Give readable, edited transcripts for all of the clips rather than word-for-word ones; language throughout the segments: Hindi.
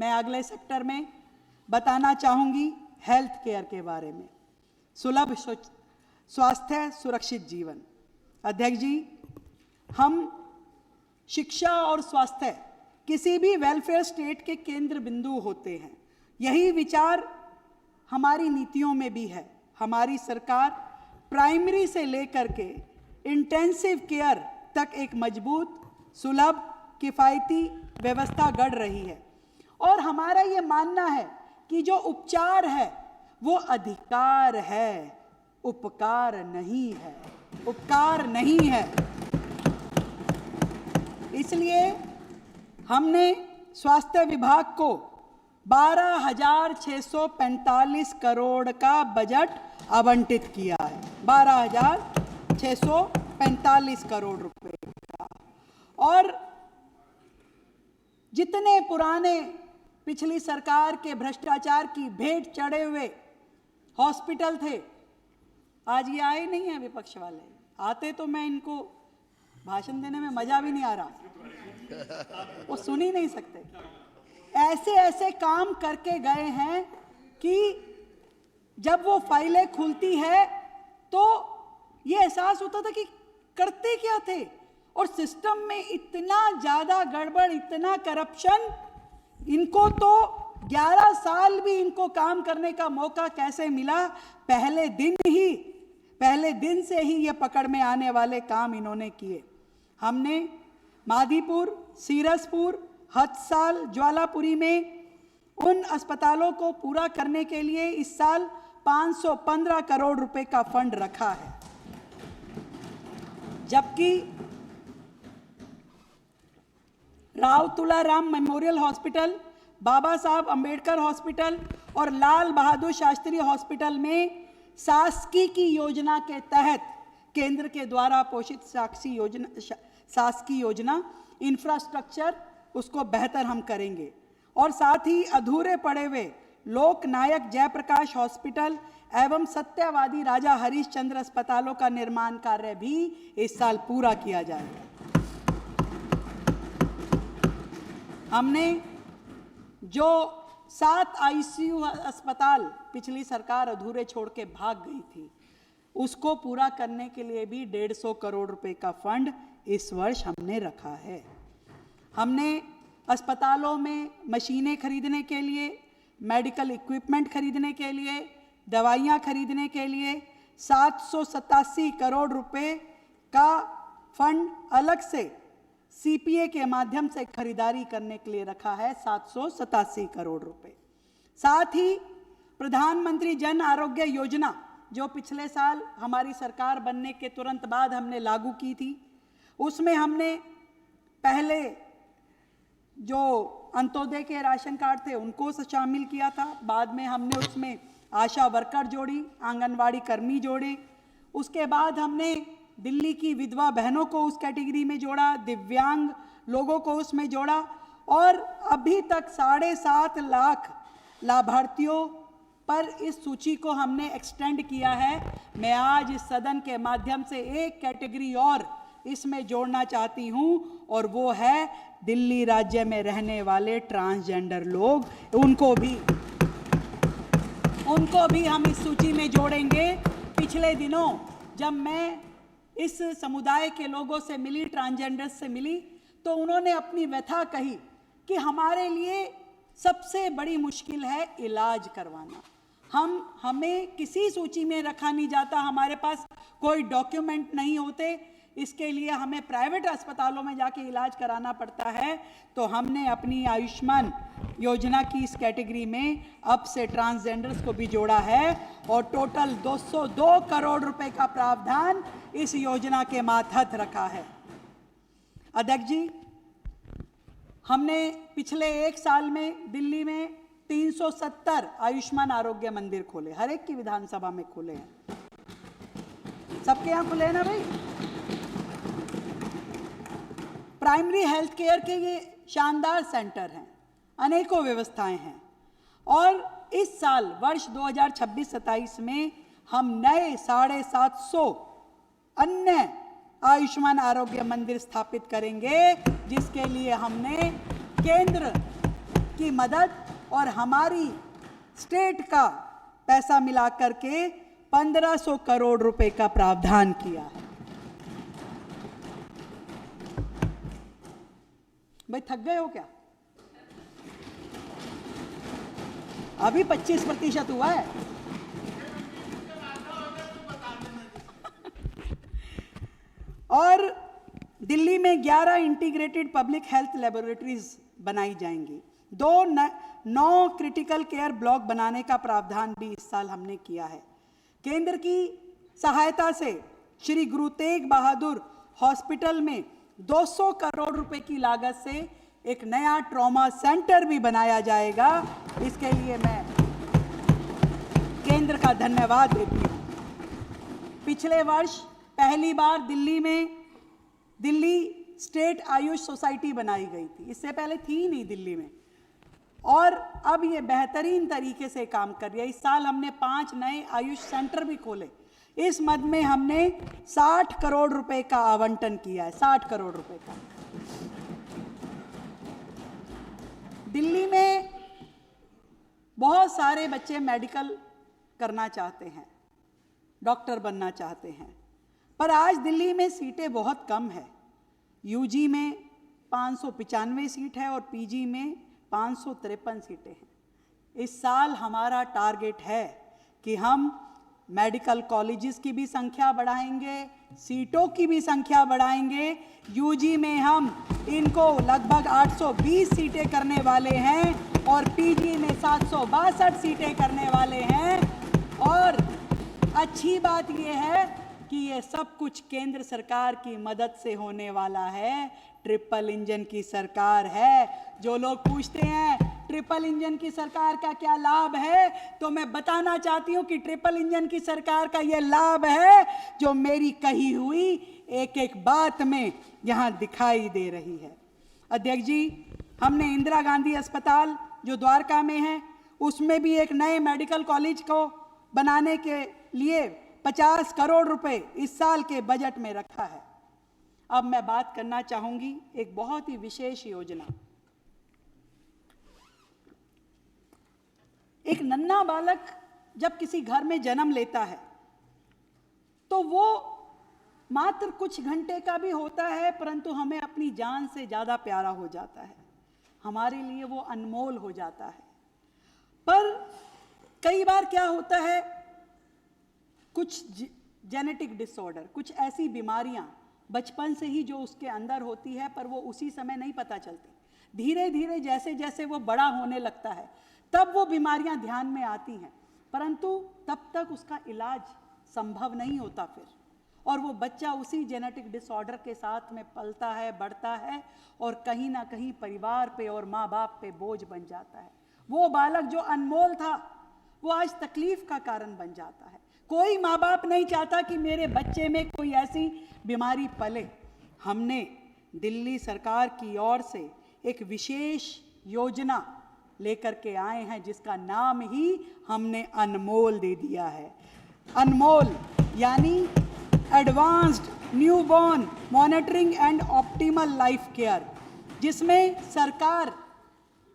मैं अगले सेक्टर में बताना चाहूँगी हेल्थ केयर के बारे में। सुलभ स्वास्थ्य सुरक्षित जीवन। अध्यक्ष जी, हम शिक्षा और स्वास्थ्य किसी भी वेलफेयर स्टेट के केंद्र बिंदु होते हैं। यही विचार हमारी नीतियों में भी है। हमारी सरकार प्राइमरी से लेकर के इंटेंसिव केयर तक एक मजबूत, सुलभ, किफ़ायती व्यवस्था गढ़ रही है और हमारा ये मानना है कि जो उपचार है वो अधिकार है, उपकार नहीं है, उपकार नहीं है। इसलिए हमने स्वास्थ्य विभाग को 12,645 करोड़ का बजट आवंटित किया है। 12,645 करोड़ रुपए का। और जितने पुराने पिछली सरकार के भ्रष्टाचार की भेंट चढ़े हुए हॉस्पिटल थे, आज ये आए नहीं है विपक्ष वाले। आते तो मैं इनको भाषण देने में मजा भी नहीं आ रहा, वो सुन ही नहीं सकते। ऐसे ऐसे काम करके गए हैं कि जब वो फाइलें खुलती है तो ये एहसास होता था कि करते क्या थे। और सिस्टम में इतना ज्यादा गड़बड़, इतना करप्शन, इनको तो 11 साल भी इनको काम करने का मौका कैसे मिला। पहले दिन से ही ये पकड़ में आने वाले काम इन्होंने किए। हमने माधीपुर, सीरसपुर, हदसाल, ज्वालापुरी में उन अस्पतालों को पूरा करने के लिए इस साल 515 करोड़ रुपए का फंड रखा है। जबकि राव तुलाराम मेमोरियल हॉस्पिटल, बाबा साहब अंबेडकर हॉस्पिटल और लाल बहादुर शास्त्री हॉस्पिटल में शासकीय की योजना के तहत केंद्र के द्वारा पोषित शासकीय योजना इंफ्रास्ट्रक्चर उसको बेहतर हम करेंगे। और साथ ही अधूरे पड़े हुए लोकनायक जयप्रकाश हॉस्पिटल एवं सत्यवादी राजा हरिश्चंद्र अस्पतालों का निर्माण कार्य भी इस साल पूरा किया जाएगा। हमने जो 7 आईसीयू अस्पताल पिछली सरकार अधूरे छोड़ के भाग गई थी, उसको पूरा करने के लिए भी 150 करोड़ रुपए का फंड इस वर्ष हमने रखा है। हमने अस्पतालों में मशीनें खरीदने के लिए, मेडिकल इक्विपमेंट खरीदने के लिए, दवाइयाँ खरीदने के लिए 787 करोड़ रुपए का फंड अलग से सीपीए के माध्यम से खरीदारी करने के लिए रखा है, 787 करोड़ रुपए। साथ ही प्रधानमंत्री जन आरोग्य योजना जो पिछले साल हमारी सरकार बनने के तुरंत बाद हमने लागू की थी, उसमें हमने पहले जो अंत्योदय के राशन कार्ड थे उनको शामिल किया था। बाद में हमने उसमें आशा वर्कर जोड़ी, आंगनवाड़ी कर्मी जोड़े। उसके बाद हमने दिल्ली की विधवा बहनों को उस कैटेगरी में जोड़ा, दिव्यांग लोगों को उसमें जोड़ा और अभी तक 7.5 लाख लाभार्थियों पर इस सूची को हमने एक्सटेंड किया है। मैं आज इस सदन के माध्यम से एक कैटेगरी और इसमें जोड़ना चाहती हूं और वो है दिल्ली राज्य में रहने वाले ट्रांसजेंडर लोग। उनको भी हम इस सूची में जोड़ेंगे। पिछले दिनों जब मैं इस समुदाय के लोगों से मिली, ट्रांसजेंडर्स से मिली, तो उन्होंने अपनी व्यथा कही कि हमारे लिए सबसे बड़ी मुश्किल है इलाज करवाना। हमें किसी सूची में रखा नहीं जाता, हमारे पास कोई डॉक्यूमेंट नहीं होते, इसके लिए हमें प्राइवेट अस्पतालों में जाके इलाज कराना पड़ता है। तो हमने अपनी आयुष्मान योजना की इस कैटेगरी में अब से ट्रांसजेंडर्स को भी जोड़ा है और टोटल 202 करोड़ रुपए का प्रावधान इस योजना के मातहत रखा है। अध्यक्ष जी, हमने पिछले 1 साल में दिल्ली में 370 आयुष्मान आरोग्य मंदिर खोले, हर एक की विधानसभा में खुले हैं। सबके यहाँ खुले हैं ना भाई। प्राइमरी हेल्थ केयर के ये शानदार सेंटर हैं, अनेकों व्यवस्थाएं हैं और इस साल वर्ष 2026-27 में हम नए 750 अन्य आयुष्मान आरोग्य मंदिर स्थापित करेंगे, जिसके लिए हमने केंद्र की मदद और हमारी स्टेट का पैसा मिला करके 1500 करोड़ रुपए का प्रावधान किया है। भाई थक गए हो क्या? अभी 25% हुआ है। और दिल्ली में 11 इंटीग्रेटेड पब्लिक हेल्थ लेबोरेटरीज बनाई जाएंगी। 9 क्रिटिकल केयर ब्लॉक बनाने का प्रावधान भी इस साल हमने किया है। केंद्र की सहायता से श्री गुरु तेग बहादुर हॉस्पिटल में 200 करोड़ रुपए की लागत से एक नया ट्रॉमा सेंटर भी बनाया जाएगा। इसके लिए मैं केंद्र का धन्यवाद देती हूँ। पिछले वर्ष पहली बार दिल्ली स्टेट आयुष सोसाइटी बनाई गई थी। इससे पहले थी नहीं दिल्ली में, और अब ये बेहतरीन तरीके से काम कर रही है। इस साल हमने 5 नए आयुष सेंटर भी खोले। इस मद में हमने 60 करोड़ रुपए का आवंटन किया है, 60 करोड़ रुपए का। दिल्ली में बहुत सारे बच्चे मेडिकल करना चाहते हैं, डॉक्टर बनना चाहते हैं, पर आज दिल्ली में सीटें बहुत कम है। यूजी में 595 सीट है और पीजी में 553 सीटें हैं। इस साल हमारा टारगेट है कि हम मेडिकल कॉलेजेस की भी संख्या बढ़ाएंगे, सीटों की भी संख्या बढ़ाएंगे। यूजी में हम इनको लगभग 820 सीटें करने वाले हैं और पीजी में 762 सीटें करने वाले हैं। और अच्छी बात यह है कि ये सब कुछ केंद्र सरकार की मदद से होने वाला है। ट्रिपल इंजन की सरकार है। जो लोग पूछते हैं ट्रिपल इंजन की सरकार का क्या लाभ है, तो मैं बताना चाहती हूँ कि ट्रिपल इंजन की सरकार का ये लाभ है जो मेरी कही हुई एक एक बात में यहाँ दिखाई दे रही है। अध्यक्ष जी, हमने इंदिरा गांधी अस्पताल जो द्वारका में है, उसमें भी एक नए मेडिकल कॉलेज को बनाने के लिए 50 करोड़ रुपए इस साल के बजट में रखा है। अब मैं बात करना चाहूंगी एक बहुत ही विशेष योजना। एक नन्हा बालक जब किसी घर में जन्म लेता है तो वो मात्र कुछ घंटे का भी होता है, परंतु हमें अपनी जान से ज्यादा प्यारा हो जाता है। हमारे लिए वो अनमोल हो जाता है। पर कई बार क्या होता है, कुछ जेनेटिक डिसऑर्डर, कुछ ऐसी बीमारियां बचपन से ही जो उसके अंदर होती है, पर वो उसी समय नहीं पता चलती। धीरे धीरे जैसे जैसे वो बड़ा होने लगता है तब वो बीमारियां ध्यान में आती हैं, परंतु तब तक उसका इलाज संभव नहीं होता फिर, और वो बच्चा उसी जेनेटिक डिसऑर्डर के साथ में पलता है, बढ़ता है और कहीं ना कहीं परिवार पे और माँ बाप पे बोझ बन जाता है। वो बालक जो अनमोल था वो आज तकलीफ का कारण बन जाता है। कोई माँ बाप नहीं चाहता कि मेरे बच्चे में कोई ऐसी बीमारी पले। हमने दिल्ली सरकार की ओर से एक विशेष योजना लेकर के आए हैं जिसका नाम ही हमने अनमोल दे दिया है। अनमोल यानी advanced newborn monitoring and optimal life care, जिसमें सरकार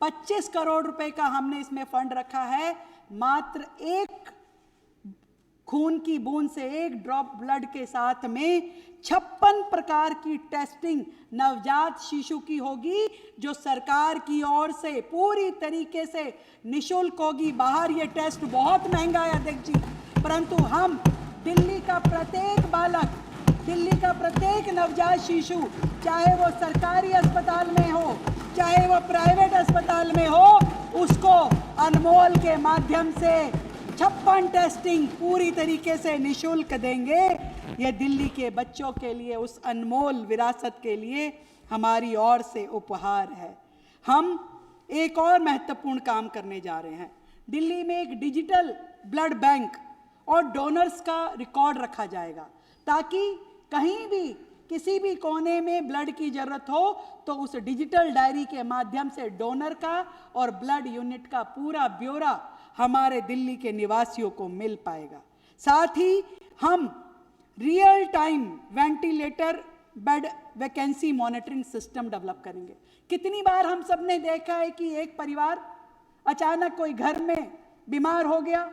25 करोड़ रुपए का हमने इसमें फंड रखा है। मात्र एक खून की बूंद से, एक ड्रॉप ब्लड के साथ में 56 प्रकार की टेस्टिंग नवजात शिशु की होगी, जो सरकार की ओर से पूरी तरीके से निशुल्क होगी। बाहर ये टेस्ट बहुत महंगा है अध्यक्ष जी, परंतु हम दिल्ली का प्रत्येक बालक, दिल्ली का प्रत्येक नवजात शिशु, चाहे वो सरकारी अस्पताल में हो चाहे वो प्राइवेट अस्पताल में हो, उसको अनमोल के माध्यम से 56 टेस्टिंग पूरी तरीके से निशुल्क देंगे। ये दिल्ली के बच्चों के लिए, उस अनमोल विरासत के लिए हमारी ओर से उपहार है। हम एक और महत्वपूर्ण काम करने जा रहे हैं। दिल्ली में एक डिजिटल ब्लड बैंक और डोनर्स का रिकॉर्ड रखा जाएगा, ताकि कहीं भी किसी भी कोने में ब्लड की जरूरत हो तो उस डिजिटल डायरी के माध्यम से डोनर का और ब्लड यूनिट का पूरा ब्यौरा हमारे दिल्ली के निवासियों को मिल पाएगा। साथ ही हम real time ventilator bed vacancy monitoring system develop करेंगे। कितनी बार हम सब ने देखा है कि एक परिवार अचानक कोई घर में बीमार हो गया,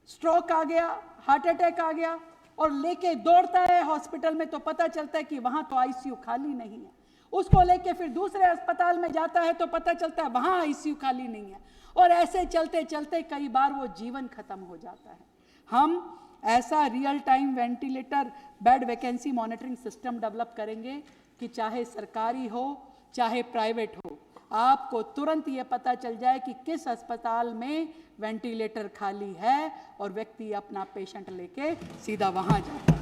स्ट्रोक आ गया, हार्ट अटैक आ गया और लेके दौड़ता है हॉस्पिटल में, तो पता चलता है कि वहां तो आईसीयू खाली नहीं है। उसको लेके फिर दूसरे अस्पताल में जाता है तो पता चलता है वहां आईसीयू खाली नहीं है, और ऐसे चलते चलते कई बार वो जीवन खत्म हो जाता है। हम ऐसा real time ventilator bed vacancy monitoring system develop करेंगे कि चाहे सरकारी हो चाहे प्राइवेट हो, आपको तुरंत ये पता चल जाए कि किस अस्पताल में वेंटिलेटर खाली है और व्यक्ति अपना पेशेंट लेके सीधा वहां जाता है।